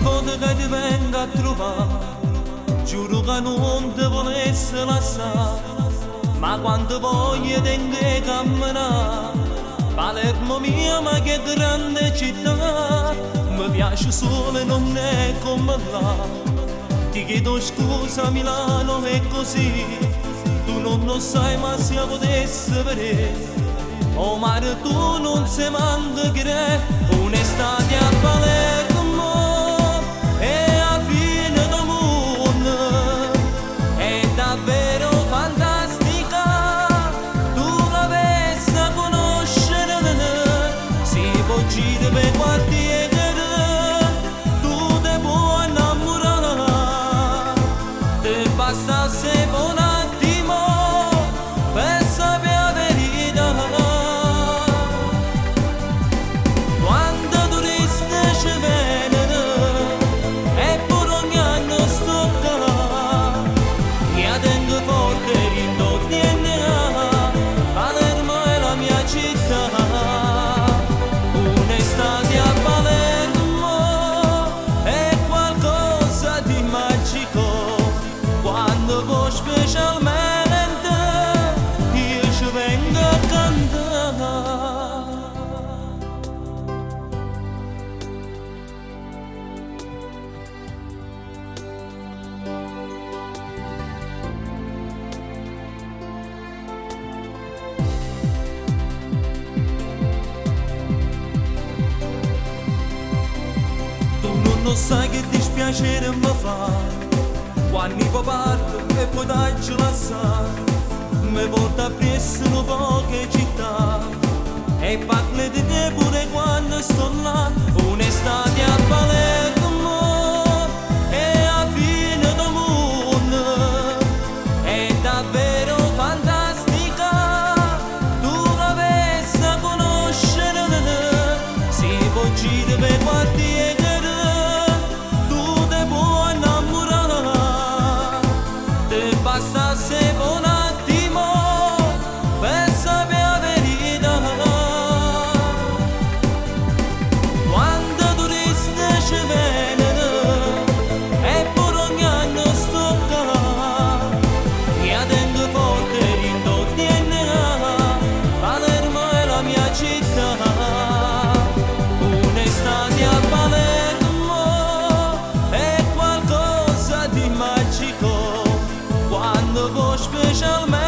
volta che ti vengo a trovare, giuro che non ti volessi lasciare, ma quando voglio tengo di camminare, Palermo mia ma che grande città, mi piace solo e non è come là. Ti chiedo scusa Milano è così, tu non lo sai ma se potessi vedere, oh mare tu non sei manco che un'estate a Palermo e a fine del mondo, è davvero fantastica, tu la vesti a conoscere, si può girare per quartiere, tu ti puoi innamorare, ti basta se un attimo per sapere la verità. Quando turisti ci vengono e pure ogni anno sto qua, io tengo forte in DNA, Palermo è la mia città. Un'estate a Palermo è qualcosa di magico, quando voi specialmente io ci vengo a cantare. Tu non sai che dispiacere mi fa quando poi parto e poi dacci lasciare, mi porta presso un po' che città e parli di te pure quando sto là. Un'estate a Palermo e a fine del mondo, è davvero fantastica, tu la vesti a conoscere, si può girare per quartiere, tu ti puoi innamorare, ti basta se un attimo per sapere la verità. Quando turisti ci vengono e pure ogni anno sto qua, io tengo forte in DNA, Palermo è la mia città. Un'estate a Palermo è qualcosa di magico, quando voi specialmente